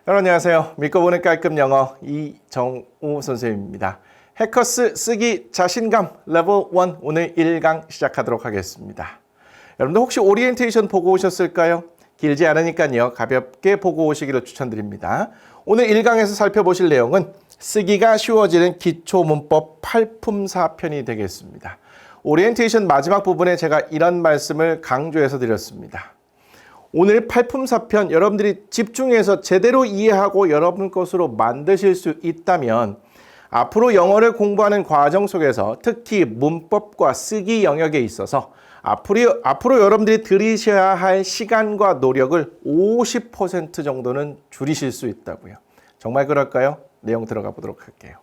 여러분 안녕하세요. 믿고 보는 깔끔 영어 이정우 선생님입니다. 해커스 쓰기 자신감 레벨 1 오늘 1강 시작하도록 하겠습니다. 여러분들 혹시 오리엔테이션 보고 오셨을까요? 길지 않으니까요. 가볍게 보고 오시기를 추천드립니다. 오늘 1강에서 살펴보실 내용은 쓰기가 쉬워지는 기초문법 8품사 편이 되겠습니다. 오리엔테이션 마지막 부분에 제가 이런 말씀을 강조해서 드렸습니다. 오늘 8품사편 여러분들이 집중해서 제대로 이해하고 여러분 것으로 만드실 수 있다면 앞으로 영어를 공부하는 과정 속에서 특히 문법과 쓰기 영역에 있어서 앞으로 여러분들이 들이셔야 할 시간과 노력을 50% 정도는 줄이실 수 있다고요. 정말 그럴까요? 내용 들어가 보도록 할게요.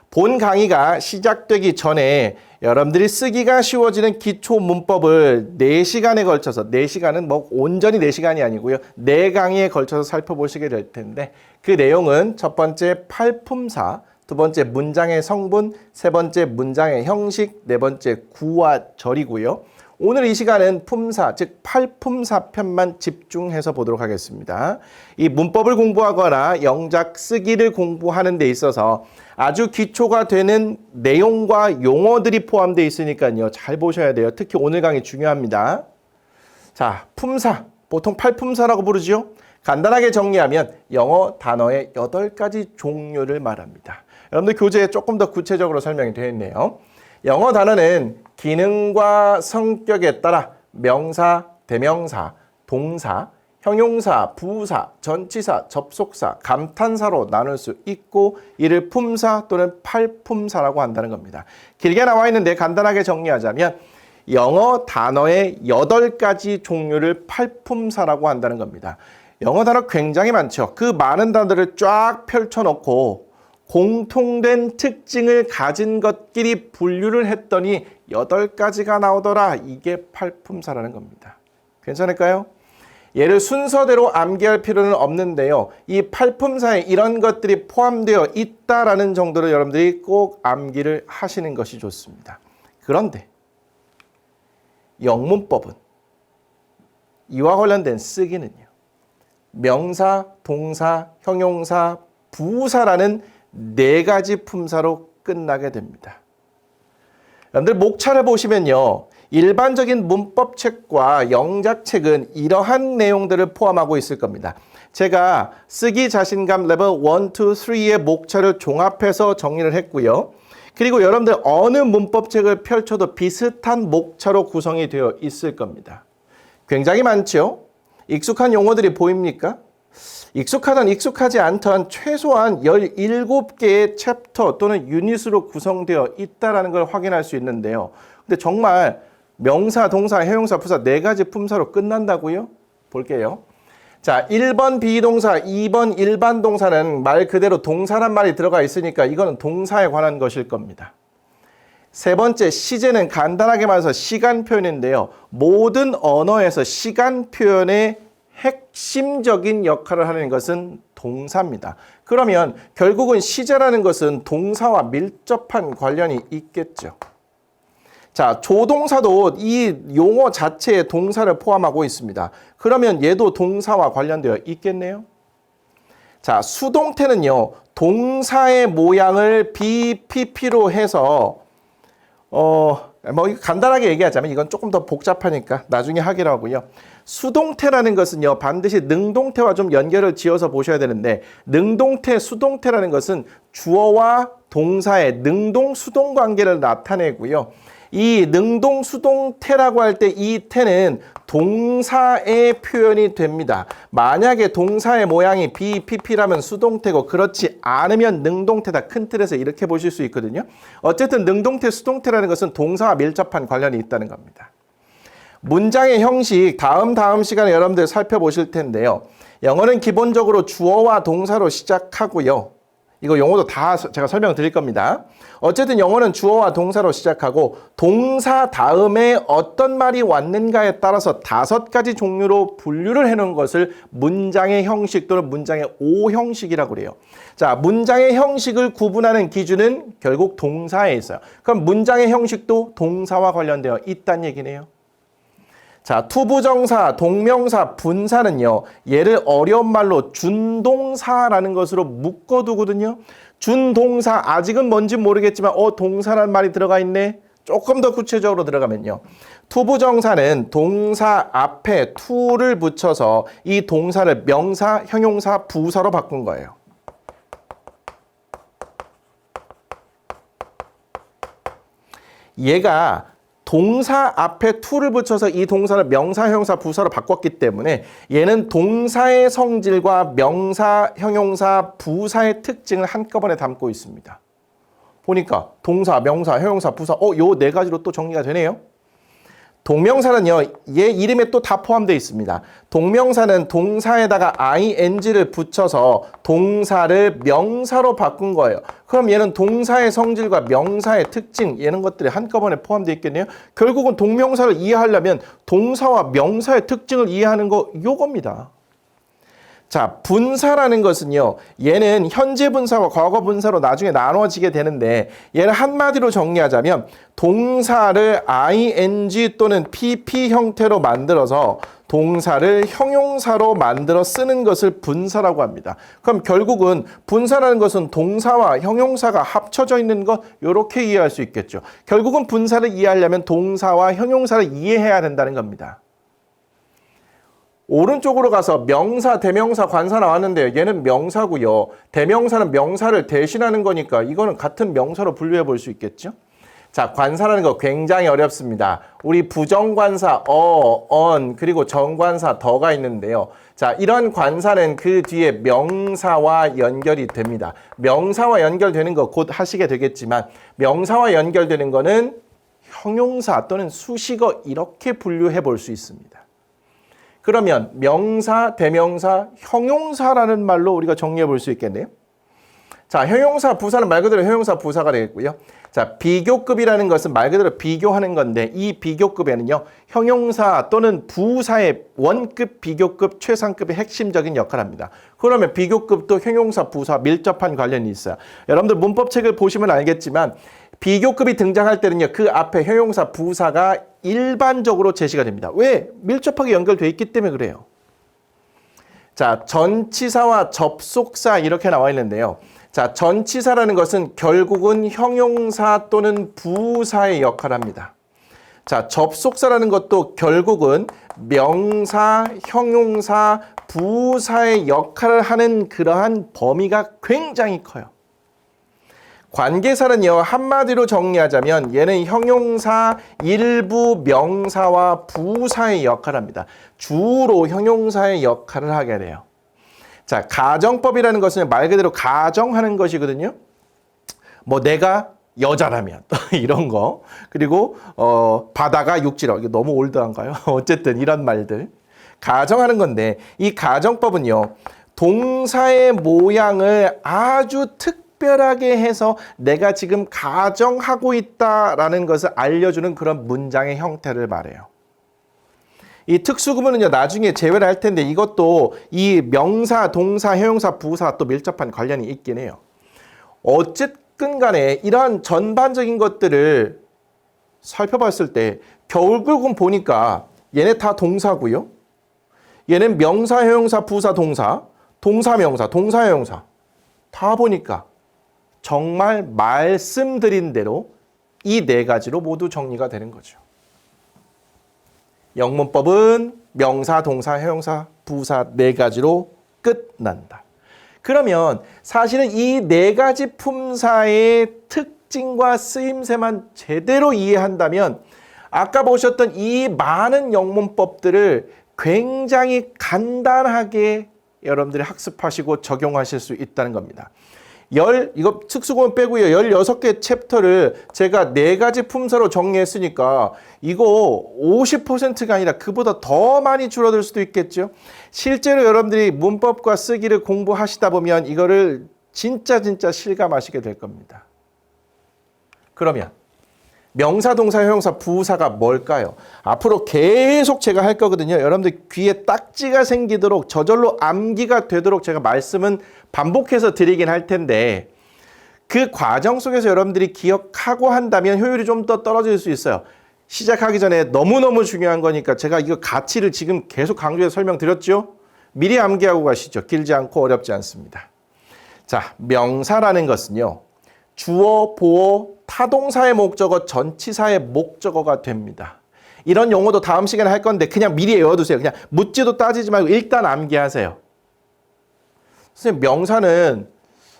본 강의가 시작되기 전에 여러분들이 쓰기가 쉬워지는 기초 문법을 4시간에 걸쳐서 4시간은 뭐 온전히 4시간이 아니고요. 4강의에 걸쳐서 살펴보시게 될 텐데 그 내용은 첫 번째 8품사, 두 번째 문장의 성분, 세 번째 문장의 형식, 네 번째 구와 절이고요. 오늘 이 시간은 품사, 즉 8품사 편만 집중해서 보도록 하겠습니다. 이 문법을 공부하거나 영작 쓰기를 공부하는 데 있어서 아주 기초가 되는 내용과 용어들이 포함되어 있으니까요. 잘 보셔야 돼요. 특히 오늘 강의 중요합니다. 자, 품사, 보통 8품사라고 부르죠. 간단하게 정리하면 영어 단어의 8가지 종류를 말합니다. 여러분들 교재에 조금 더 구체적으로 설명이 되어 있네요. 영어 단어는 기능과 성격에 따라 명사, 대명사, 동사, 형용사, 부사, 전치사, 접속사, 감탄사로 나눌 수 있고 이를 품사 또는 8품사라고 한다는 겁니다. 길게 나와 있는데 간단하게 정리하자면 영어 단어의 8가지 종류를 8품사라고 한다는 겁니다. 영어 단어 굉장히 많죠. 그 많은 단어들을 쫙 펼쳐놓고 공통된 특징을 가진 것끼리 분류를 했더니 8가지가 나오더라. 이게 8품사라는 겁니다. 괜찮을까요? 얘를 순서대로 암기할 필요는 없는데요. 이 8품사에 이런 것들이 포함되어 있다라는 정도로 여러분들이 꼭 암기를 하시는 것이 좋습니다. 그런데 영문법은 이와 관련된 쓰기는요. 명사, 동사, 형용사, 부사라는 4가지 품사로 끝나게 됩니다. 여러분들 목차를 보시면요. 일반적인 문법책과 영작책은 이러한 내용들을 포함하고 있을 겁니다. 제가 쓰기 자신감 레벨 1, 2, 3의 목차를 종합해서 정리를 했고요. 그리고 여러분들 어느 문법책을 펼쳐도 비슷한 목차로 구성이 되어 있을 겁니다. 굉장히 많죠? 익숙한 용어들이 보입니까? 익숙하든 익숙하지 않던 최소한 17개의 챕터 또는 유닛으로 구성되어 있다는 걸 확인할 수 있는데요. 근데 정말 명사, 동사, 형용사, 부사 4가지 품사로 끝난다고요? 볼게요. 자, 1번 비동사, 2번 일반 동사는 말 그대로 동사란 말이 들어가 있으니까 이거는 동사에 관한 것일 겁니다. 세 번째, 시제는 간단하게 말해서 시간 표현인데요. 모든 언어에서 시간 표현의 핵심적인 역할을 하는 것은 동사입니다. 그러면 결국은 시제라는 것은 동사와 밀접한 관련이 있겠죠. 자, 조동사도 이 용어 자체에 동사를 포함하고 있습니다. 그러면 얘도 동사와 관련되어 있겠네요. 자, 수동태는요. 동사의 모양을 BPP로 해서 간단하게 얘기하자면 이건 조금 더 복잡하니까 나중에 하기로 하고요. 수동태라는 것은요. 반드시 능동태와 좀 연결을 지어서 보셔야 되는데 능동태, 수동태라는 것은 주어와 동사의 능동-수동 관계를 나타내고요. 이 능동-수동태라고 할 때 이 태는 동사의 표현이 됩니다. 만약에 동사의 모양이 BPP라면 수동태고 그렇지 않으면 능동태다. 큰 틀에서 이렇게 보실 수 있거든요. 어쨌든 능동태, 수동태라는 것은 동사와 밀접한 관련이 있다는 겁니다. 문장의 형식 다음 시간에 여러분들 살펴보실 텐데요. 영어는 기본적으로 주어와 동사로 시작하고요. 이거 용어도 다 제가 설명드릴 겁니다. 어쨌든 영어는 주어와 동사로 시작하고 동사 다음에 어떤 말이 왔는가에 따라서 5가지 종류로 분류를 해놓은 것을 문장의 형식 또는 문장의 오형식이라고 그래요. 자, 문장의 형식을 구분하는 기준은 결국 동사에 있어요. 그럼 문장의 형식도 동사와 관련되어 있다는 얘기네요. 자, 투부정사, 동명사, 분사는요. 얘를 어려운 말로 준동사라는 것으로 묶어두거든요. 준동사, 아직은 뭔지 모르겠지만 동사라는 말이 들어가 있네. 조금 더 구체적으로 들어가면요. 투부정사는 동사 앞에 to를 붙여서 이 동사를 명사, 형용사, 부사로 바꾼 거예요. 얘가 동사 앞에 to를 붙여서 이 동사를 명사, 형용사, 부사로 바꿨기 때문에 얘는 동사의 성질과 명사, 형용사, 부사의 특징을 한꺼번에 담고 있습니다. 보니까 동사, 명사, 형용사, 부사 요 네 가지로 또 정리가 되네요. 동명사는요. 얘 이름에 또 다 포함되어 있습니다. 동명사는 동사에다가 ing를 붙여서 동사를 명사로 바꾼 거예요. 그럼 얘는 동사의 성질과 명사의 특징 이런 것들이 한꺼번에 포함되어 있겠네요. 결국은 동명사를 이해하려면 동사와 명사의 특징을 이해하는 거 요겁니다. 자, 분사라는 것은요. 얘는 현재 분사와 과거 분사로 나중에 나눠지게 되는데 얘를 한마디로 정리하자면 동사를 ing 또는 pp 형태로 만들어서 동사를 형용사로 만들어 쓰는 것을 분사라고 합니다. 그럼 결국은 분사라는 것은 동사와 형용사가 합쳐져 있는 것 이렇게 이해할 수 있겠죠. 결국은 분사를 이해하려면 동사와 형용사를 이해해야 된다는 겁니다. 오른쪽으로 가서 명사, 대명사, 관사 나왔는데요. 얘는 명사고요. 대명사는 명사를 대신하는 거니까 이거는 같은 명사로 분류해 볼 수 있겠죠. 자, 관사라는 거 굉장히 어렵습니다. 우리 부정관사, on, 그리고 정관사, 더가 있는데요. 자, 이런 관사는 그 뒤에 명사와 연결이 됩니다. 명사와 연결되는 거 곧 하시게 되겠지만 명사와 연결되는 거는 형용사 또는 수식어 이렇게 분류해 볼 수 있습니다. 그러면 명사, 대명사, 형용사라는 말로 우리가 정리해 볼 수 있겠네요. 자, 형용사, 부사는 말 그대로 형용사, 부사가 되겠고요. 자, 비교급이라는 것은 말 그대로 비교하는 건데 이 비교급에는요. 형용사 또는 부사의 원급, 비교급, 최상급의 핵심적인 역할을 합니다. 그러면 비교급도 형용사, 부사 밀접한 관련이 있어요. 여러분들 문법책을 보시면 알겠지만 비교급이 등장할 때는요. 그 앞에 형용사, 부사가 일반적으로 제시가 됩니다. 왜? 밀접하게 연결되어 있기 때문에 그래요. 자, 전치사와 접속사 이렇게 나와 있는데요. 자, 전치사라는 것은 결국은 형용사 또는 부사의 역할을 합니다. 자, 접속사라는 것도 결국은 명사, 형용사, 부사의 역할을 하는 그러한 범위가 굉장히 커요. 관계사는요. 한마디로 정리하자면 얘는 형용사, 일부 명사와 부사의 역할을 합니다. 주로 형용사의 역할을 하게 돼요. 자, 가정법이라는 것은 말 그대로 가정하는 것이거든요. 뭐 내가 여자라면 이런 거. 그리고 바다가 육지로. 이게 너무 올드한가요? 어쨌든 이런 말들. 가정하는 건데 이 가정법은요. 동사의 모양을 아주 특별하게 해서 내가 지금 가정하고 있다라는 것을 알려주는 그런 문장의 형태를 말해요. 이 특수구문은요, 나중에 제외를 할 텐데 이것도 이 명사, 동사, 형용사, 부사 또 밀접한 관련이 있긴 해요. 어쨌든 간에 이러한 전반적인 것들을 살펴봤을 때 결국은 보니까 얘네 다 동사고요. 얘는 명사, 형용사, 부사, 동사, 동사, 명사, 동사, 형용사 다 보니까 정말 말씀드린 대로 이 네 가지로 모두 정리가 되는 거죠. 영문법은 명사, 동사, 형용사, 부사 네 가지로 끝난다. 그러면 사실은 이 네 가지 품사의 특징과 쓰임새만 제대로 이해한다면 아까 보셨던 이 많은 영문법들을 굉장히 간단하게 여러분들이 학습하시고 적용하실 수 있다는 겁니다. 이거 특수구문 빼고요. 16개 챕터를 제가 4가지 품사로 정리했으니까 이거 50%가 아니라 그보다 더 많이 줄어들 수도 있겠죠. 실제로 여러분들이 문법과 쓰기를 공부하시다 보면 이거를 진짜 실감하시게 될 겁니다. 그러면 명사, 동사, 형용사, 부사가 뭘까요? 앞으로 계속 제가 할 거거든요. 여러분들 귀에 딱지가 생기도록 저절로 암기가 되도록 제가 말씀은 반복해서 드리긴 할 텐데 그 과정 속에서 여러분들이 기억하고 한다면 효율이 좀 더 떨어질 수 있어요. 시작하기 전에 너무너무 중요한 거니까 제가 이거 가치를 지금 계속 강조해서 설명드렸죠? 미리 암기하고 가시죠. 길지 않고 어렵지 않습니다. 자, 명사라는 것은요. 주어, 보어, 타동사의 목적어, 전치사의 목적어가 됩니다. 이런 용어도 다음 시간에 할 건데 그냥 미리 외워두세요. 그냥 묻지도 따지지 말고 일단 암기하세요. 선생님, 명사는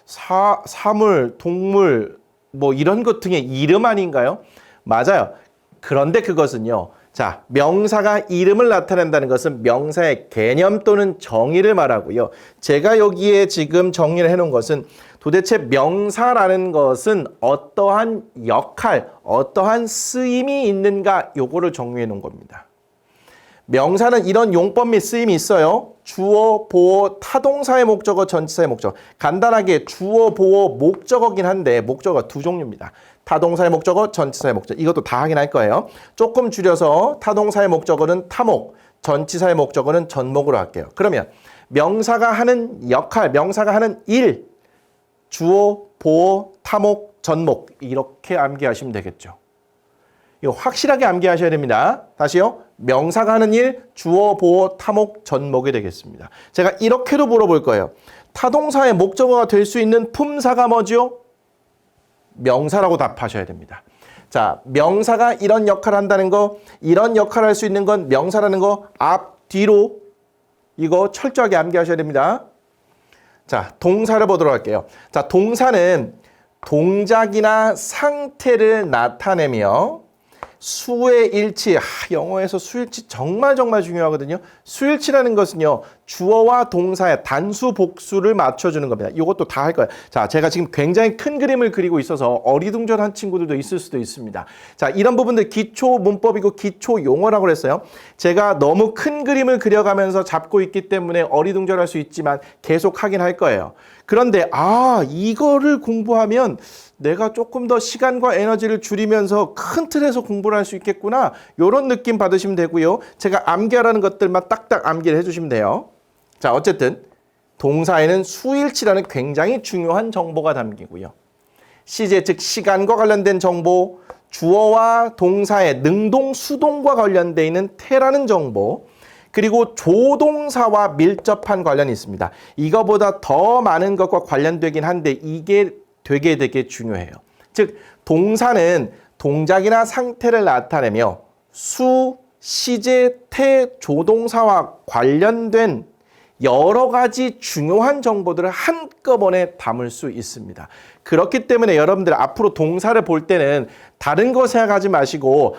사물, 동물, 뭐 이런 것 등의 이름 아닌가요? 맞아요. 그런데 그것은요. 자, 명사가 이름을 나타낸다는 것은 명사의 개념 또는 정의를 말하고요. 제가 여기에 지금 정의를 해놓은 것은 도대체 명사라는 것은 어떠한 역할, 어떠한 쓰임이 있는가 요거를 정의해 놓은 겁니다. 명사는 이런 용법 및 쓰임이 있어요. 주어, 보어, 타동사의 목적어, 전치사의 목적어. 간단하게 주어, 보어, 목적어긴 한데 목적어가 두 종류입니다. 타동사의 목적어, 전치사의 목적어. 이것도 다 확인할 거예요. 조금 줄여서 타동사의 목적어는 타목, 전치사의 목적어는 전목으로 할게요. 그러면 명사가 하는 역할, 명사가 하는 일, 주어, 보어, 타목, 전목 이렇게 암기하시면 되겠죠. 이거 확실하게 암기하셔야 됩니다. 다시요. 명사가 하는 일, 주어, 보어, 타목, 전목이 되겠습니다. 제가 이렇게도 물어볼 거예요. 타동사의 목적어가 될 수 있는 품사가 뭐죠? 명사라고 답하셔야 됩니다. 자, 명사가 이런 역할을 한다는 거, 이런 역할을 할 수 있는 건 명사라는 거 앞, 뒤로 이거 철저하게 암기하셔야 됩니다. 자, 동사를 보도록 할게요. 자, 동사는 동작이나 상태를 나타내며 수의 일치, 영어에서 수일치 정말 중요하거든요. 수일치라는 것은요. 주어와 동사의 단수, 복수를 맞춰주는 겁니다. 이것도 다 할 거예요. 자, 제가 지금 굉장히 큰 그림을 그리고 있어서 어리둥절한 친구들도 있을 수도 있습니다. 자, 이런 부분들 기초 문법이고 기초 용어라고 그랬어요. 제가 너무 큰 그림을 그려가면서 잡고 있기 때문에 어리둥절할 수 있지만 계속 하긴 할 거예요. 그런데 이거를 공부하면 내가 조금 더 시간과 에너지를 줄이면서 큰 틀에서 공부를 할 수 있겠구나. 이런 느낌 받으시면 되고요. 제가 암기하라는 것들만 딱딱 암기를 해주시면 돼요. 자, 어쨌든 동사에는 수일치라는 굉장히 중요한 정보가 담기고요. 시제 즉 시간과 관련된 정보, 주어와 동사의 능동, 수동과 관련되어 있는 태라는 정보, 그리고 조동사와 밀접한 관련이 있습니다. 이거보다 더 많은 것과 관련되긴 한데 이게 되게 중요해요. 즉 동사는 동작이나 상태를 나타내며 수, 시제, 태, 조동사와 관련된 여러 가지 중요한 정보들을 한꺼번에 담을 수 있습니다. 그렇기 때문에 여러분들 앞으로 동사를 볼 때는 다른 거 생각하지 마시고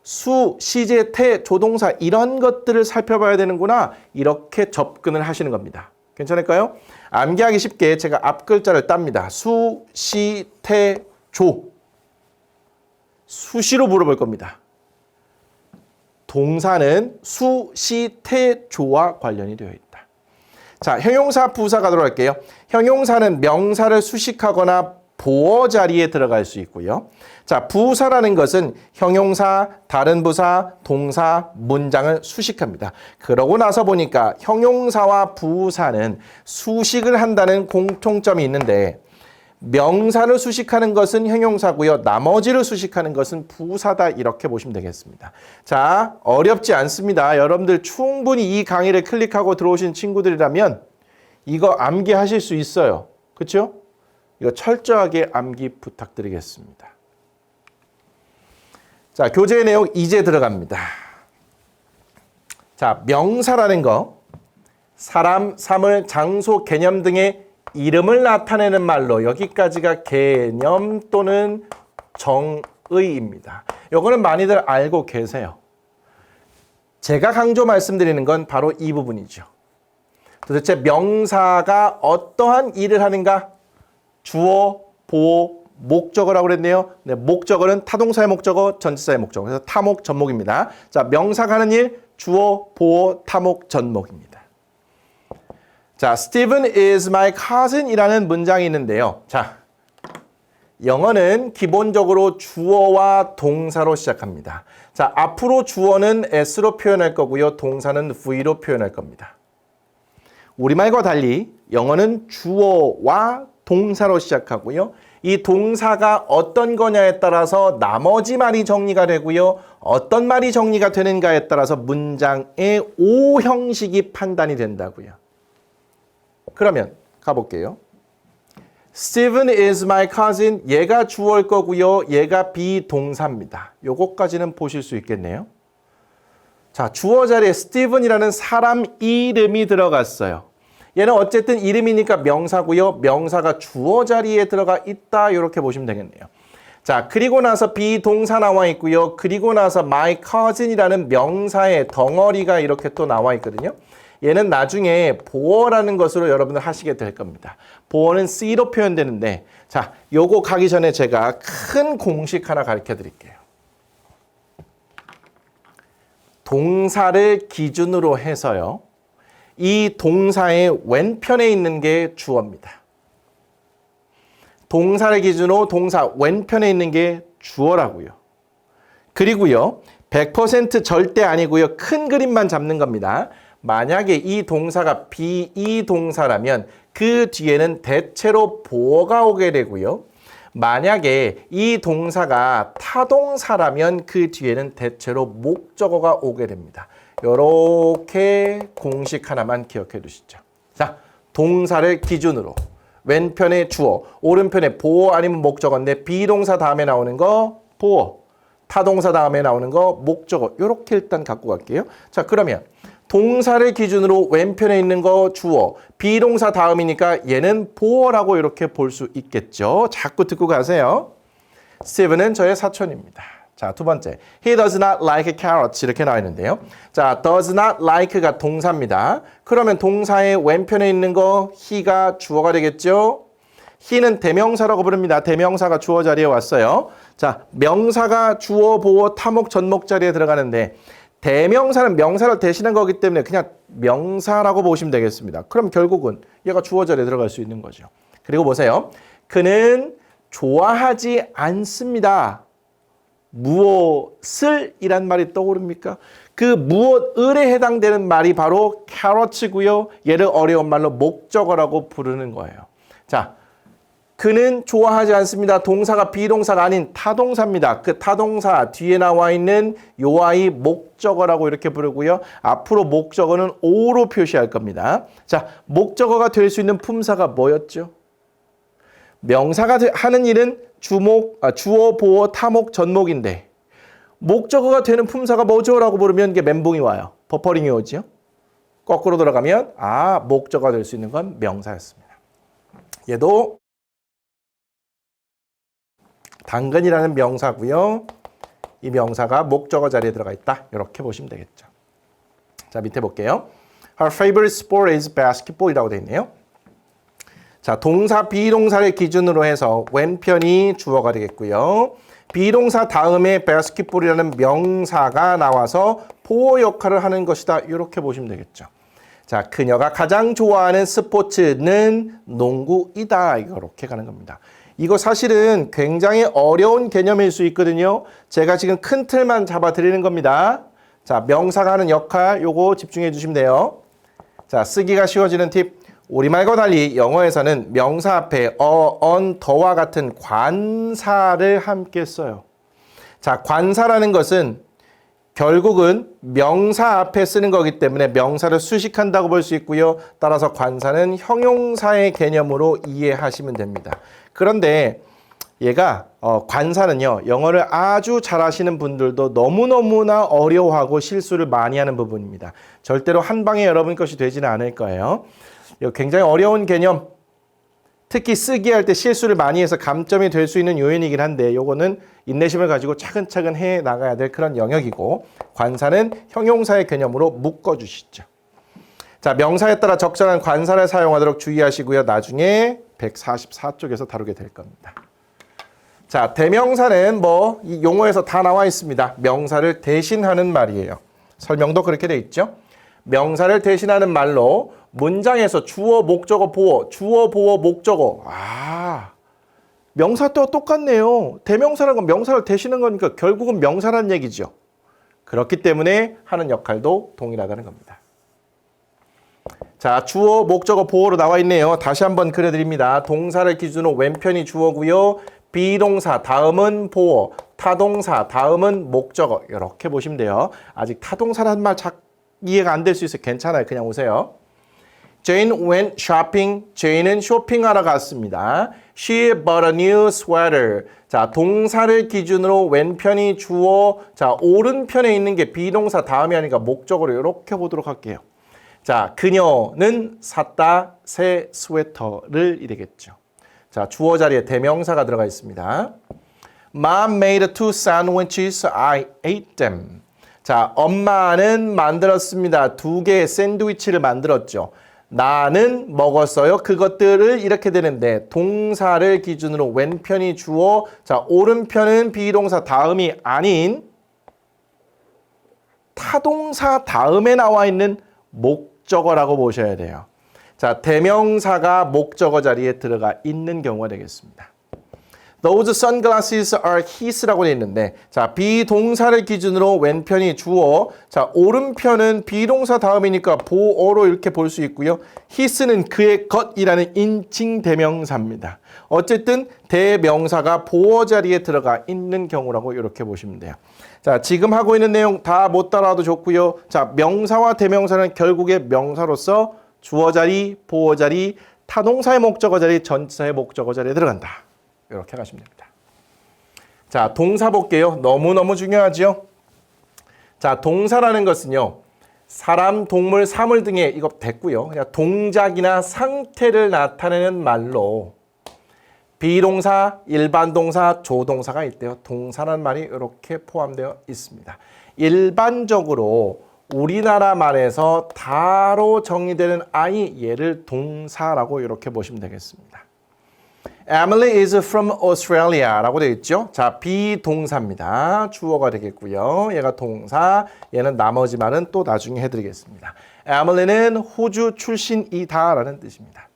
수, 시제, 태, 조동사 이런 것들을 살펴봐야 되는구나 이렇게 접근을 하시는 겁니다. 괜찮을까요? 암기하기 쉽게 제가 앞 글자를 땁니다. 수, 시, 태, 조. 수시로 물어볼 겁니다. 동사는 수, 시, 태, 조와 관련이 되어 있다. 자, 형용사, 부사 가도록 할게요. 형용사는 명사를 수식하거나 보어 자리에 들어갈 수 있고요. 자, 부사라는 것은 형용사, 다른 부사, 동사, 문장을 수식합니다. 그러고 나서 보니까 형용사와 부사는 수식을 한다는 공통점이 있는데 명사를 수식하는 것은 형용사고요. 나머지를 수식하는 것은 부사다 이렇게 보시면 되겠습니다. 자, 어렵지 않습니다. 여러분들 충분히 이 강의를 클릭하고 들어오신 친구들이라면 이거 암기하실 수 있어요. 그렇죠? 이거 철저하게 암기 부탁드리겠습니다. 자, 교재 내용 이제 들어갑니다. 자, 명사라는 거 사람, 사물, 장소, 개념 등의 이름을 나타내는 말로 여기까지가 개념 또는 정의입니다. 요거는 많이들 알고 계세요. 제가 강조 말씀드리는 건 바로 이 부분이죠. 도대체 명사가 어떠한 일을 하는가? 주어, 보어, 목적어라고 그랬네요. 네, 목적어는 타동사의 목적어, 전치사의 목적어. 그래서 타목, 전목입니다. 자, 명사가 하는 일, 주어, 보어, 타목, 전목입니다. 자, Steven is my cousin 이라는 문장이 있는데요. 자, 영어는 기본적으로 주어와 동사로 시작합니다. 자, 앞으로 주어는 s로 표현할 거고요. 동사는 v로 표현할 겁니다. 우리말과 달리 영어는 주어와 동사로 시작하고요. 이 동사가 어떤 거냐에 따라서 나머지 말이 정리가 되고요. 어떤 말이 정리가 되는가에 따라서 문장의 O 형식이 판단이 된다고요. 그러면 가볼게요. Steven is my cousin. 얘가 주어일 거고요. 얘가 비동사입니다. 요거까지는 보실 수 있겠네요. 자, 주어 자리에 Steven이라는 사람 이름이 들어갔어요. 얘는 어쨌든 이름이니까 명사고요. 명사가 주어 자리에 들어가 있다. 이렇게 보시면 되겠네요. 자, 그리고 나서 비동사 나와 있고요. 그리고 나서 my cousin이라는 명사의 덩어리가 이렇게 또 나와 있거든요. 얘는 나중에 보어라는 것으로 여러분들 하시게 될 겁니다. 보어는 C로 표현되는데, 자, 요거 가기 전에 제가 큰 공식 하나 가르쳐 드릴게요. 동사를 기준으로 해서요. 이 동사의 왼편에 있는 게 주어입니다. 동사를 기준으로 동사 왼편에 있는 게 주어라고요. 그리고요. 100% 절대 아니고요. 큰 그림만 잡는 겁니다. 만약에 이 동사가 비동사라면 그 뒤에는 대체로 보어가 오게 되고요. 만약에 이 동사가 타동사라면 그 뒤에는 대체로 목적어가 오게 됩니다. 이렇게 공식 하나만 기억해 두시죠. 자, 동사를 기준으로 왼편에 주어, 오른편에 보어 아니면 목적어인데 비동사 다음에 나오는 거 보어, 타동사 다음에 나오는 거 목적어 이렇게 일단 갖고 갈게요. 자, 그러면 동사를 기준으로 왼편에 있는 거 주어, 비동사 다음이니까 얘는 보어라고 이렇게 볼 수 있겠죠. 자꾸 듣고 가세요. 스티븐은 저의 사촌입니다. 자, 두 번째. He does not like carrots 이렇게 나와 있는데요. 자, does not like가 동사입니다. 그러면 동사의 왼편에 있는 거 he가 주어가 되겠죠. he는 대명사라고 부릅니다. 대명사가 주어 자리에 왔어요. 자, 명사가 주어, 보어, 타목, 전목 자리에 들어가는데 대명사는 명사를 대신한 거기 때문에 그냥 명사라고 보시면 되겠습니다. 그럼 결국은 얘가 주어 자리에 들어갈 수 있는 거죠. 그리고 보세요. 그는 좋아하지 않습니다. 무엇을 이란 말이 떠오릅니까? 그 무엇을에 해당되는 말이 바로 carrots고요. 얘를 어려운 말로 목적어라고 부르는 거예요. 자, 그는 좋아하지 않습니다. 동사가 비동사가 아닌 타동사입니다. 그 타동사 뒤에 나와 있는 요 아이 목적어라고 이렇게 부르고요. 앞으로 목적어는 O로 표시할 겁니다. 자, 목적어가 될 수 있는 품사가 뭐였죠? 명사가 하는 일은 주어, 보어, 타목, 전목인데 목적어가 되는 품사가 뭐죠? 라고 부르면 이게 멘붕이 와요. 버퍼링이 오죠. 거꾸로 돌아가면 목적어가 될 수 있는 건 명사였습니다. 얘도 당근이라는 명사고요. 이 명사가 목적어 자리에 들어가 있다. 이렇게 보시면 되겠죠. 자, 밑에 볼게요. Her favorite sport is basketball이라고 되어 있네요. 자, 동사, 비동사를 기준으로 해서 왼편이 주어가 되겠고요. 비동사 다음에 basketball이라는 명사가 나와서 보어 역할을 하는 것이다. 이렇게 보시면 되겠죠. 자, 그녀가 가장 좋아하는 스포츠는 농구이다. 이렇게 가는 겁니다. 이거 사실은 굉장히 어려운 개념일 수 있거든요. 제가 지금 큰 틀만 잡아 드리는 겁니다. 자, 명사가 하는 역할 요거 집중해 주시면 돼요. 자, 쓰기가 쉬워지는 팁. 우리말과 달리 영어에서는 명사 앞에 on, 더와 같은 관사를 함께 써요. 자, 관사라는 것은 결국은 명사 앞에 쓰는 거기 때문에 명사를 수식한다고 볼 수 있고요. 따라서 관사는 형용사의 개념으로 이해하시면 됩니다. 그런데 얘가 관사는요. 영어를 아주 잘하시는 분들도 너무너무나 어려워하고 실수를 많이 하는 부분입니다. 절대로 한 방에 여러분 것이 되지는 않을 거예요. 굉장히 어려운 개념, 특히 쓰기 할 때 실수를 많이 해서 감점이 될 수 있는 요인이긴 한데 요거는 인내심을 가지고 차근차근 해 나가야 될 그런 영역이고 관사는 형용사의 개념으로 묶어주시죠. 자, 명사에 따라 적절한 관사를 사용하도록 주의하시고요. 나중에 144쪽에서 다루게 될 겁니다. 자, 대명사는 이 용어에서 다 나와 있습니다. 명사를 대신하는 말이에요. 설명도 그렇게 돼 있죠. 명사를 대신하는 말로 문장에서 주어, 목적어, 보어, 주어, 보어, 목적어. 명사 또 똑같네요. 대명사라는 건 명사를 대신하는 거니까 결국은 명사라는 얘기죠. 그렇기 때문에 하는 역할도 동일하다는 겁니다. 자, 주어, 목적어, 보어로 나와 있네요. 다시 한번 그려드립니다. 동사를 기준으로 왼편이 주어고요. 비동사 다음은 보어, 타동사 다음은 목적어. 이렇게 보시면 돼요. 아직 타동사라는 말 이해가 안 될 수 있어요. 괜찮아요. 그냥 오세요. Jane went shopping. Jane은 쇼핑하러 갔습니다. She bought a new sweater. 자, 동사를 기준으로 왼편이 주어, 자, 오른편에 있는 게 비동사 다음이 아니니까 목적어로 이렇게 보도록 할게요. 자, 그녀는 샀다 새 스웨터를 이되겠죠. 자, 주어 자리에 대명사가 들어가 있습니다. Mom made 2 sandwiches. I ate them. 자, 엄마는 만들었습니다. 2개의 샌드위치를 만들었죠. 나는 먹었어요. 그것들을 이렇게 되는데 동사를 기준으로 왼편이 주어, 자, 오른편은 비동사 다음이 아닌 타동사 다음에 나와 있는 목적어라고 보셔야 돼요. 자, 대명사가 목적어 자리에 들어가 있는 경우가 되겠습니다. Those sunglasses are his라고 되어 있는데, 자, 비동사를 기준으로 왼편이 주어, 자, 오른편은 비동사 다음이니까 보어로 이렇게 볼 수 있고요. his는 그의 것이라는 인칭 대명사입니다. 어쨌든 대명사가 보어 자리에 들어가 있는 경우라고 이렇게 보시면 돼요. 자, 지금 하고 있는 내용 다 못 따라와도 좋고요. 자, 명사와 대명사는 결국에 명사로서 주어 자리, 보어 자리, 타동사의 목적어 자리, 전치사의 목적어 자리에 들어간다. 이렇게 가시면 됩니다. 자, 동사 볼게요. 너무너무 중요하죠. 자, 동사라는 것은요. 사람, 동물, 사물 등의 이거 됐고요. 그냥 동작이나 상태를 나타내는 말로 비동사, 일반 동사, 조동사가 있대요. 동사라는 말이 이렇게 포함되어 있습니다. 일반적으로 우리나라 말에서 다로 정의되는 얘를 동사라고 이렇게 보시면 되겠습니다. Emily is from Australia라고 되어 있죠. 자, 비동사입니다. 주어가 되겠고요. 얘가 동사, 얘는 나머지 말은 또 나중에 해드리겠습니다. Emily는 호주 출신이다라는 뜻입니다.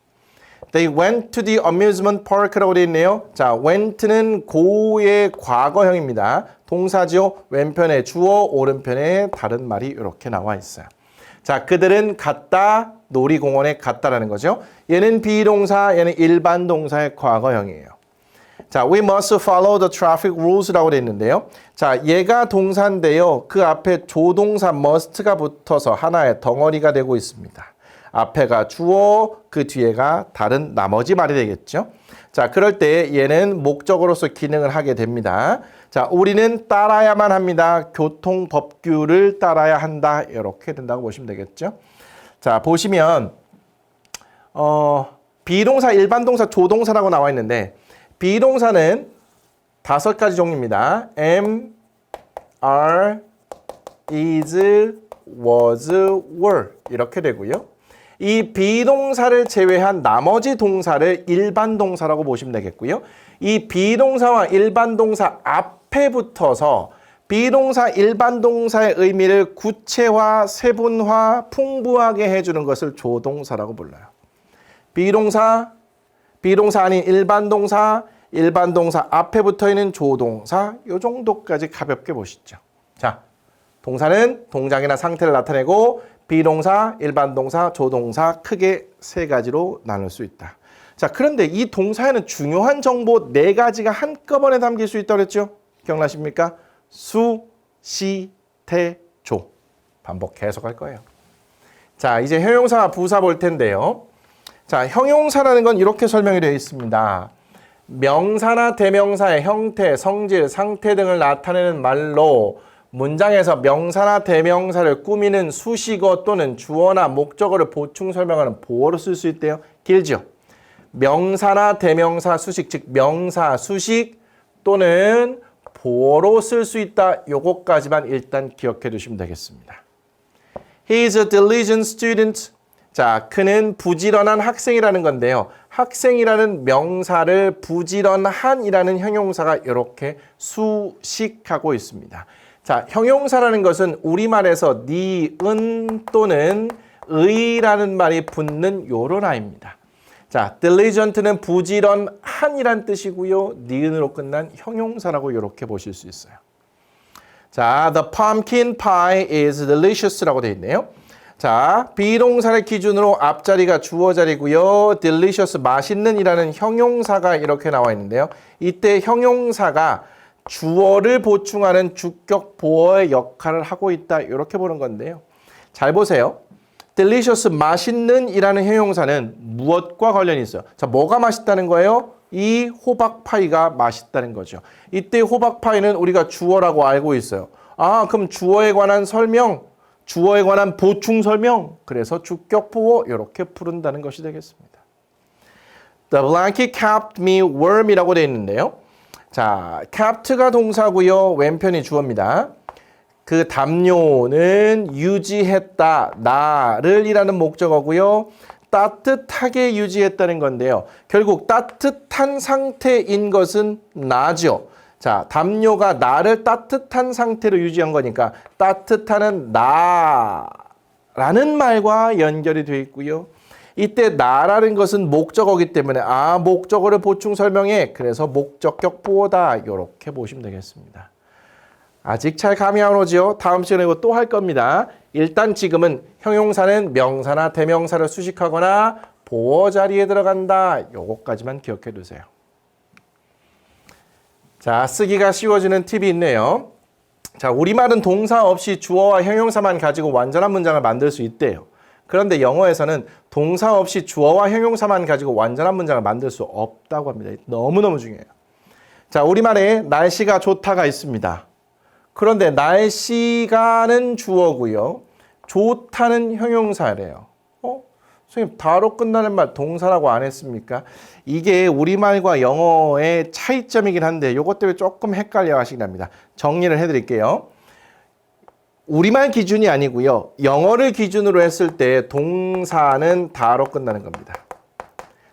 They went to the amusement park라고 되어 있네요. 자, went는 go의 과거형입니다. 동사죠. 왼편에 주어, 오른편에 다른 말이 이렇게 나와 있어요. 자, 그들은 갔다, 놀이공원에 갔다라는 거죠. 얘는 비동사, 얘는 일반 동사의 과거형이에요. 자, we must follow the traffic rules라고 되어 있는데요. 자, 얘가 동사인데요. 그 앞에 조동사 must가 붙어서 하나의 덩어리가 되고 있습니다. 앞에가 주어, 그 뒤에가 다른 나머지 말이 되겠죠. 자, 그럴 때 얘는 목적어로서 기능을 하게 됩니다. 자, 우리는 따라야만 합니다. 교통법규를 따라야 한다. 이렇게 된다고 보시면 되겠죠. 자, 보시면 비동사, 일반 동사, 조동사라고 나와 있는데 비동사는 5가지 종류입니다. am, are, is, was, were 이렇게 되고요. 이 비동사를 제외한 나머지 동사를 일반 동사라고 보시면 되겠고요. 이 비동사와 일반 동사 앞에 붙어서 비동사, 일반 동사의 의미를 구체화, 세분화, 풍부하게 해주는 것을 조동사라고 불러요. 비동사 아닌 일반 동사 앞에 붙어있는 조동사 이 정도까지 가볍게 보시죠. 자, 동사는 동작이나 상태를 나타내고 비동사, 일반 동사, 조동사 크게 3가지로 나눌 수 있다. 자, 그런데 이 동사에는 중요한 정보 4가지가 한꺼번에 담길 수 있다고 그랬죠? 기억나십니까? 수, 시, 태, 조. 반복 계속 할 거예요. 자, 이제 형용사와 부사 볼 텐데요. 자, 형용사라는 건 이렇게 설명이 되어 있습니다. 명사나 대명사의 형태, 성질, 상태 등을 나타내는 말로 문장에서 명사나 대명사를 꾸미는 수식어 또는 주어나 목적어를 보충 설명하는 보어로 쓸 수 있대요. 길죠? 명사나 대명사 수식, 즉 명사 수식 또는 보어로 쓸 수 있다. 요것까지만 일단 기억해 두시면 되겠습니다. He is a diligent student. 자, 그는 부지런한 학생이라는 건데요. 학생이라는 명사를 부지런한이라는 형용사가 이렇게 수식하고 있습니다. 자, 형용사라는 것은 우리말에서 니은 또는 의라는 말이 붙는 요런 아입니다. 자, diligent는 부지런한이란 뜻이고요. 니은으로 끝난 형용사라고 이렇게 보실 수 있어요. 자, the pumpkin pie is delicious라고 되어 있네요. 자, 비동사를 기준으로 앞자리가 주어 자리고요. delicious, 맛있는 이라는 형용사가 이렇게 나와 있는데요. 이때 형용사가 주어를 보충하는 주격 보어의 역할을 하고 있다. 이렇게 보는 건데요. 잘 보세요. delicious, 맛있는 이라는 형용사는 무엇과 관련이 있어요? 자, 뭐가 맛있다는 거예요? 이 호박파이가 맛있다는 거죠. 이때 호박파이는 우리가 주어라고 알고 있어요. 아, 그럼 주어에 관한 설명, 주어에 관한 보충 설명. 그래서 주격 보어 이렇게 부른다는 것이 되겠습니다. The blanket kept me warm이라고 되어 있는데요. 자, kept가 동사고요. 왼편이 주어입니다. 그 담요는 유지했다. 나를 이라는 목적어고요. 따뜻하게 유지했다는 건데요. 결국 따뜻한 상태인 것은 나죠. 자, 담요가 나를 따뜻한 상태로 유지한 거니까 따뜻한은 나라는 말과 연결이 되어 있고요. 이때 나라는 것은 목적어이기 때문에 목적어를 보충 설명해. 그래서 목적격 보어다. 이렇게 보시면 되겠습니다. 아직 잘 감이 안 오죠? 다음 시간에 이거 또 할 겁니다. 일단 지금은 형용사는 명사나 대명사를 수식하거나 보어 자리에 들어간다. 요거까지만 기억해 두세요. 자, 쓰기가 쉬워지는 팁이 있네요. 자, 우리말은 동사 없이 주어와 형용사만 가지고 완전한 문장을 만들 수 있대요. 그런데 영어에서는 동사 없이 주어와 형용사만 가지고 완전한 문장을 만들 수 없다고 합니다. 너무너무 중요해요. 자, 우리말에 날씨가 좋다가 있습니다. 그런데 날씨가는 주어고요. 좋다는 형용사래요. 선생님, 다로 끝나는 말 동사라고 안 했습니까? 이게 우리말과 영어의 차이점이긴 한데 이것 때문에 조금 헷갈려 하시긴 합니다. 정리를 해드릴게요. 우리말 기준이 아니고요. 영어를 기준으로 했을 때 동사는 다로 끝나는 겁니다.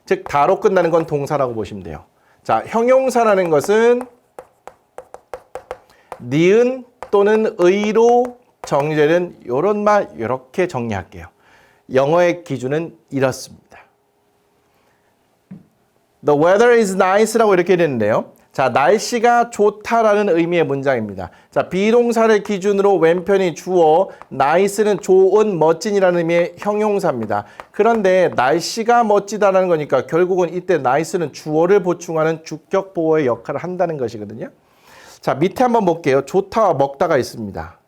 즉, 다로 끝나는 건 동사라고 보시면 돼요. 자, 형용사라는 것은 니은 또는 의로 정제된 이런 말 이렇게 정리할게요. 영어의 기준은 이렇습니다. The weather is nice라고 이렇게 되는데요. 자, 날씨가 좋다라는 의미의 문장입니다. 자, 비동사를 기준으로 왼편이 주어, nice는 좋은, 멋진이라는 의미의 형용사입니다. 그런데 날씨가 멋지다라는 거니까 결국은 이때 nice는 주어를 보충하는 주격 보어의 역할을 한다는 것이거든요. 자, 밑에 한번 볼게요. 좋다와 먹다가 있습니다.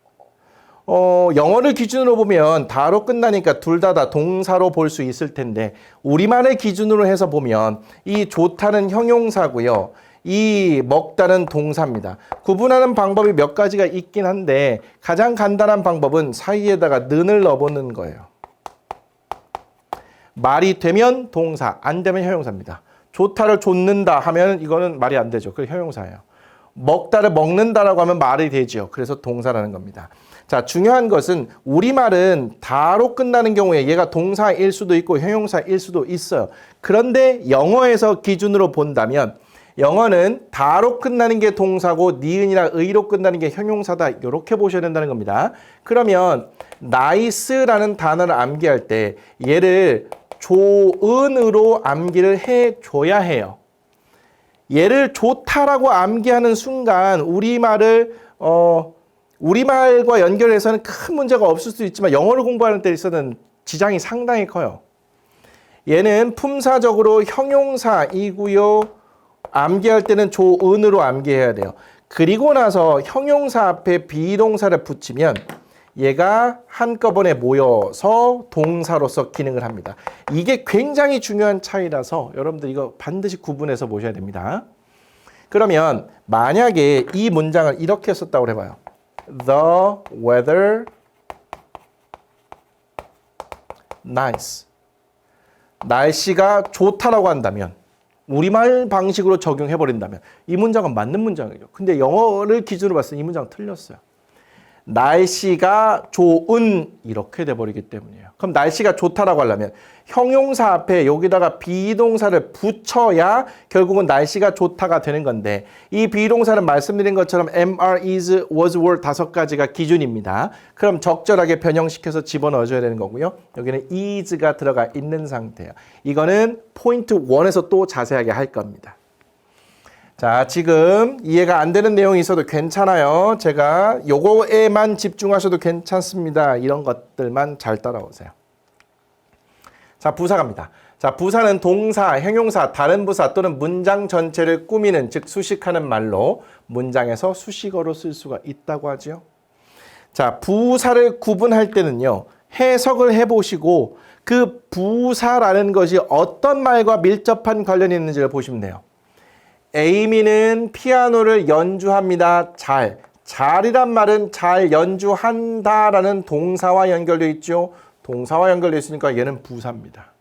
영어를 기준으로 보면 다로 끝나니까 둘 다 동사로 볼 수 있을 텐데 우리말을 기준으로 해서 보면 이 좋다는 형용사고요. 이 먹다는 동사입니다. 구분하는 방법이 몇 가지가 있긴 한데 가장 간단한 방법은 사이에다가 는을 넣어보는 거예요. 말이 되면 동사, 안 되면 형용사입니다. 좋다를 좇는다 하면 이거는 말이 안 되죠. 그게 형용사예요. 먹다를 먹는다라고 하면 말이 되죠. 그래서 동사라는 겁니다. 자, 중요한 것은 우리말은 다로 끝나는 경우에 얘가 동사일 수도 있고 형용사일 수도 있어요. 그런데 영어에서 기준으로 본다면 영어는 다로 끝나는 게 동사고 니은이나 의로 끝나는 게 형용사다. 이렇게 보셔야 된다는 겁니다. 그러면 nice라는 단어를 암기할 때 얘를 좋은으로 암기를 해줘야 해요. 얘를 좋다라고 암기하는 순간 우리말과 연결해서는 큰 문제가 없을 수 있지만 영어를 공부하는 데 있어서는 지장이 상당히 커요. 얘는 품사적으로 형용사이고요. 암기할 때는 조은으로 암기해야 돼요. 그리고 나서 형용사 앞에 비동사를 붙이면 얘가 한꺼번에 모여서 동사로서 기능을 합니다. 이게 굉장히 중요한 차이라서 여러분들 이거 반드시 구분해서 보셔야 됩니다. 그러면 만약에 이 문장을 이렇게 썼다고 해봐요. The weather nice. 날씨가 좋다라고 한다면 우리말 방식으로 적용해버린다면 이 문장은 맞는 문장이에요. 근데 영어를 기준으로 봤을 때 이 문장은 틀렸어요. 날씨가 좋은 이렇게 돼버리기 때문이에요. 그럼 날씨가 좋다라고 하려면 형용사 앞에 여기다가 비동사를 붙여야 결국은 날씨가 좋다가 되는 건데 이 비동사는 말씀드린 것처럼 am, are, is, was, were 5가지가 기준입니다. 그럼 적절하게 변형시켜서 집어넣어줘야 되는 거고요. 여기는 is가 들어가 있는 상태예요. 이거는 포인트 1에서 또 자세하게 할 겁니다. 자, 지금 이해가 안 되는 내용이 있어도 괜찮아요. 제가 요거에만 집중하셔도 괜찮습니다. 이런 것들만 잘 따라오세요. 자, 부사 갑니다. 자, 부사는 동사, 형용사, 다른 부사 또는 문장 전체를 꾸미는, 즉 수식하는 말로 문장에서 수식어로 쓸 수가 있다고 하죠. 자, 부사를 구분할 때는요. 해석을 해보시고 그 부사라는 것이 어떤 말과 밀접한 관련이 있는지를 보시면 돼요. 에이미는 피아노를 연주합니다. 잘이란 말은 잘 연주한다라는 동사와 연결되어 있죠. 동사와 연결되어 있으니까 얘는 부사입니다.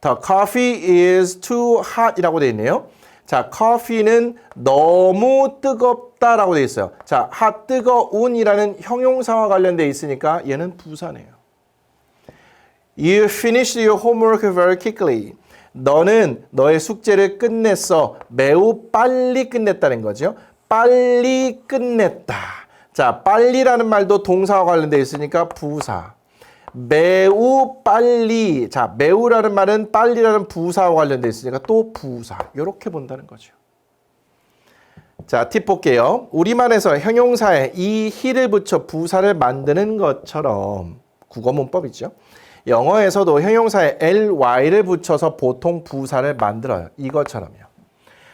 The coffee is too hot 이라고 되어 있네요. 자, 커피는 너무 뜨겁다라고 되어 있어요. 자, hot, 뜨거운이라는 형용사와 관련되어 있으니까 얘는 부사네요. You finished your homework very quickly. 너는 너의 숙제를 끝냈어. 매우 빨리 끝냈다는 거죠. 빨리 끝냈다. 자, 빨리라는 말도 동사와 관련되어 있으니까 부사. 매우 빨리. 자, 매우라는 말은 빨리라는 부사와 관련되어 있으니까 또 부사. 이렇게 본다는 거죠. 자, 팁 볼게요. 우리말에서 형용사에 이 he를 붙여 부사를 만드는 것처럼 국어 문법이죠. 영어에서도 형용사에 ly를 붙여서 보통 부사를 만들어요. 이것처럼요.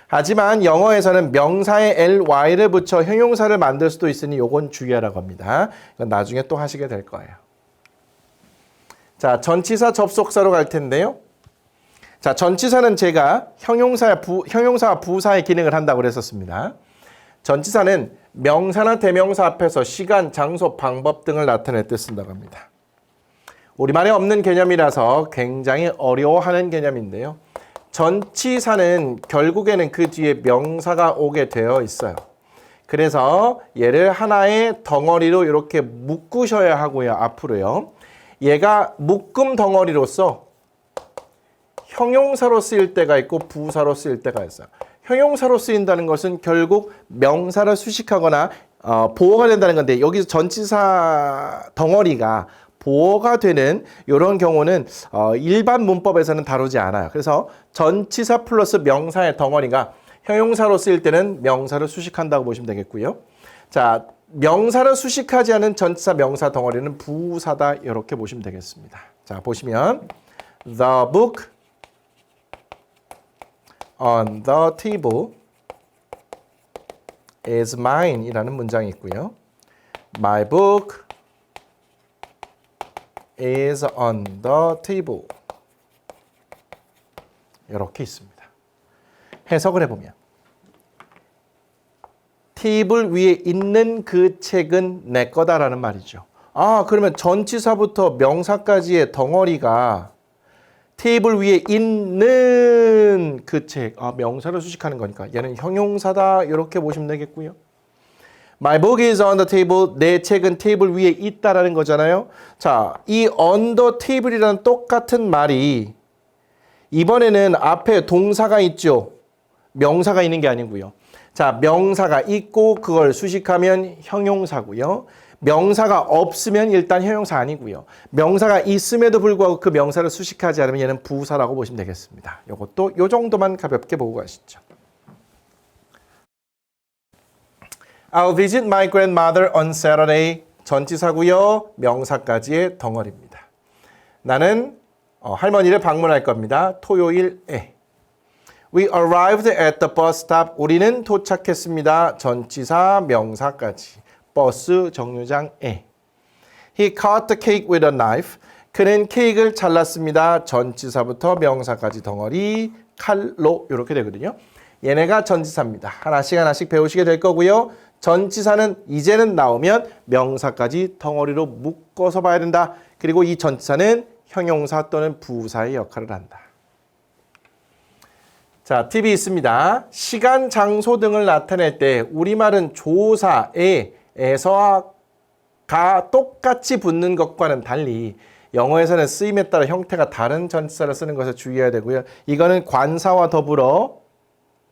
하지만 영어에서는 명사에 ly를 붙여 형용사를 만들 수도 있으니 요건 주의하라고 합니다. 이건 나중에 또 하시게 될 거예요. 자, 전치사 접속사로 갈 텐데요. 자, 전치사는 제가 형용사와 부사의 기능을 한다고 그랬었습니다. 전치사는 명사나 대명사 앞에서 시간, 장소, 방법 등을 나타낼 때 쓴다고 합니다. 우리말에 없는 개념이라서 굉장히 어려워하는 개념인데요. 전치사는 결국에는 그 뒤에 명사가 오게 되어 있어요. 그래서 얘를 하나의 덩어리로 이렇게 묶으셔야 하고요. 앞으로요. 얘가 묶음 덩어리로서 형용사로 쓰일 때가 있고 부사로 쓰일 때가 있어요. 형용사로 쓰인다는 것은 결국 명사를 수식하거나 보어가 된다는 건데 여기서 전치사 덩어리가 보어가 되는 이런 경우는 일반 문법에서는 다루지 않아요. 그래서 전치사 플러스 명사의 덩어리가 형용사로 쓰일 때는 명사를 수식한다고 보시면 되겠고요. 자, 명사를 수식하지 않은 전치사 명사 덩어리는 부사다 이렇게 보시면 되겠습니다. 자, 보시면 The book on the table is mine 이라는 문장이 있고요. My book is on the table 이렇게 있습니다. 해석을 해보면 테이블 위에 있는 그 책은 내 거다라는 말이죠. 아, 그러면 전치사부터 명사까지의 덩어리가 테이블 위에 있는 그 책, 명사를 수식하는 거니까 얘는 형용사다 이렇게 보시면 되겠고요. My book is on the table. 내 책은 테이블 위에 있다라는 거잖아요. 자, 이 on the table이라는 똑같은 말이 이번에는 앞에 동사가 있죠. 명사가 있는 게 아니고요. 자, 명사가 있고 그걸 수식하면 형용사고요. 명사가 없으면 일단 형용사 아니고요. 명사가 있음에도 불구하고 그 명사를 수식하지 않으면 얘는 부사라고 보시면 되겠습니다. 이것도 요 정도만 가볍게 보고 가시죠. I'll visit my grandmother on Saturday. 전치사고요. 명사까지의 덩어리입니다. 나는 할머니를 방문할 겁니다. 토요일에. We arrived at the bus stop. 우리는 도착했습니다. 전치사, 명사까지. 버스 정류장에. He cut the cake with a knife. 그는 케이크를 잘랐습니다. 전치사부터 명사까지 덩어리, 칼로 이렇게 되거든요. 얘네가 전치사입니다. 하나씩 하나씩 배우시게 될 거고요. 전치사는 이제는 나오면 명사까지 덩어리로 묶어서 봐야 된다. 그리고 이 전치사는 형용사 또는 부사의 역할을 한다. 자, 팁이 있습니다. 시간, 장소 등을 나타낼 때 우리말은 조사에서가 똑같이 붙는 것과는 달리 영어에서는 쓰임에 따라 형태가 다른 전치사를 쓰는 것을 주의해야 되고요. 이거는 관사와 더불어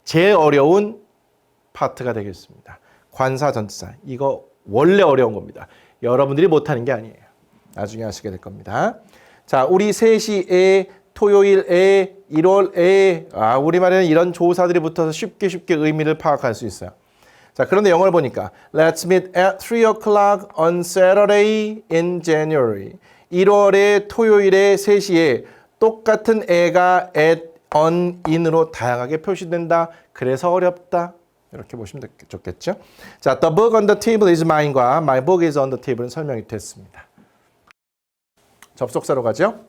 제일 어려운 파트가 되겠습니다. 관사 전치사. 이거 원래 어려운 겁니다. 여러분들이 못하는 게 아니에요. 나중에 하시게 될 겁니다. 자, 우리 3시에 토요일에, 1월에 우리말에는 이런 조사들이 붙어서 쉽게 의미를 파악할 수 있어요. 자, 그런데 영어를 보니까 Let's meet at 3 o'clock on Saturday in January. 1월에 토요일에 3시에 똑같은 애가 at, on, in으로 다양하게 표시된다. 그래서 어렵다. 이렇게 보시면 좋겠죠. 자, the book on the table is mine과 my book is on the table은 설명이 됐습니다. 접속사로 가죠.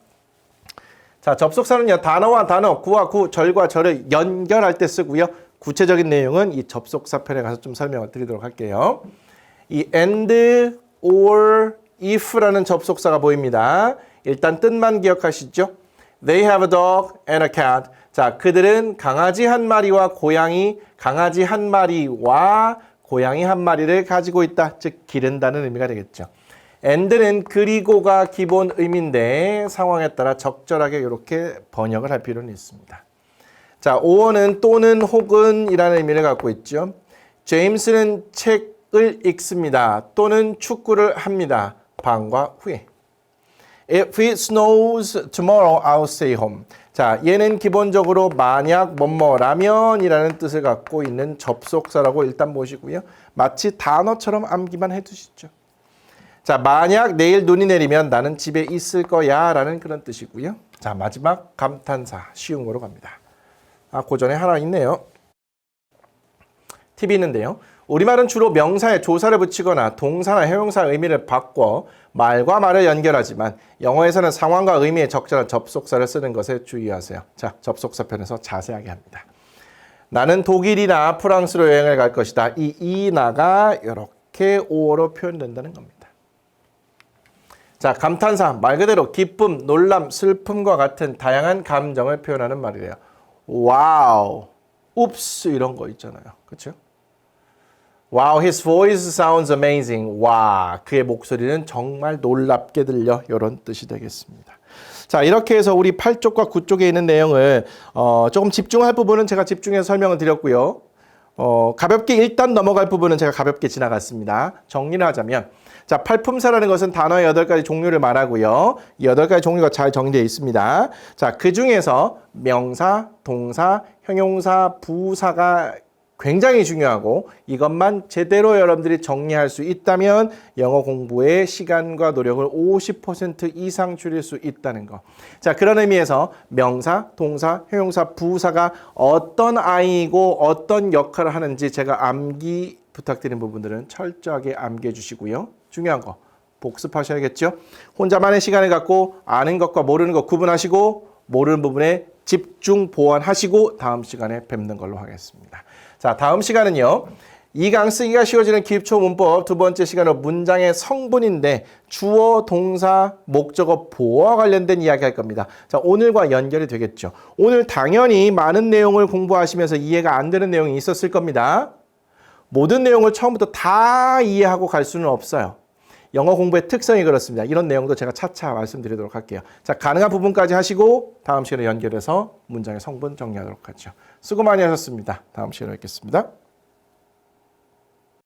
자, 접속사는요, 단어와 단어, 구와 구, 절과 절을 연결할 때 쓰고요. 구체적인 내용은 이 접속사 편에 가서 좀 설명을 드리도록 할게요. 이 and, or, if라는 접속사가 보입니다. 일단 뜻만 기억하시죠? They have a dog and a cat. 자, 그들은 강아지 한 마리와 강아지 한 마리와 고양이 한 마리를 가지고 있다. 즉, 기른다는 의미가 되겠죠. and는 그리고가 기본 의미인데 상황에 따라 적절하게 이렇게 번역을 할 필요는 있습니다. 자, or는 또는 혹은 이라는 의미를 갖고 있죠. 제임스는 책을 읽습니다. 또는 축구를 합니다. 방과 후에. If it snows tomorrow, I'll stay home. 자, 얘는 기본적으로 만약 뭐뭐라면이라는 뜻을 갖고 있는 접속사라고 일단 보시고요. 마치 단어처럼 암기만 해두시죠. 자, 만약 내일 눈이 내리면 나는 집에 있을 거야 라는 그런 뜻이고요. 자, 마지막 감탄사 쉬운 거로 갑니다. 그 전에 하나 있네요. 팁이 있는데요. 우리말은 주로 명사에 조사를 붙이거나 동사나 형용사 의미를 바꿔 말과 말을 연결하지만 영어에서는 상황과 의미에 적절한 접속사를 쓰는 것에 주의하세요. 자, 접속사 편에서 자세하게 합니다. 나는 독일이나 프랑스로 여행을 갈 것이다. 이 나가 이렇게 오어로 표현된다는 겁니다. 자, 감탄사 말 그대로 기쁨, 놀람, 슬픔과 같은 다양한 감정을 표현하는 말이래요. 와우, 웁스 이런 거 있잖아요. 그렇죠? Wow, his voice sounds amazing. 와, 그의 목소리는 정말 놀랍게 들려. 이런 뜻이 되겠습니다. 자, 이렇게 해서 우리 8쪽과 9쪽에 있는 내용을 조금 집중할 부분은 제가 집중해서 설명을 드렸고요. 가볍게 일단 넘어갈 부분은 제가 가볍게 지나갔습니다. 정리를 하자면 자, 팔품사라는 것은 단어의 8가지 종류를 말하고요. 이 8가지 종류가 잘 정리되어 있습니다. 자, 그 중에서 명사, 동사, 형용사, 부사가 굉장히 중요하고 이것만 제대로 여러분들이 정리할 수 있다면 영어 공부의 시간과 노력을 50% 이상 줄일 수 있다는 거. 자, 그런 의미에서 명사, 동사, 형용사, 부사가 어떤 아이고 어떤 역할을 하는지 제가 암기 부탁드리는 부분들은 철저하게 암기해 주시고요. 중요한 거 복습하셔야겠죠. 혼자만의 시간을 갖고 아는 것과 모르는 것 구분하시고 모르는 부분에 집중 보완하시고 다음 시간에 뵙는 걸로 하겠습니다. 자, 다음 시간은요. 이 강 쓰기가 쉬워지는 기초 문법 두 번째 시간은 문장의 성분인데 주어, 동사, 목적어, 보어와 관련된 이야기 할 겁니다. 자, 오늘과 연결이 되겠죠. 오늘 당연히 많은 내용을 공부하시면서 이해가 안 되는 내용이 있었을 겁니다. 모든 내용을 처음부터 다 이해하고 갈 수는 없어요. 영어 공부의 특성이 그렇습니다. 이런 내용도 제가 차차 말씀드리도록 할게요. 자, 가능한 부분까지 하시고 다음 시간에 연결해서 문장의 성분 정리하도록 하죠. 수고 많이 하셨습니다. 다음 시간에 뵙겠습니다.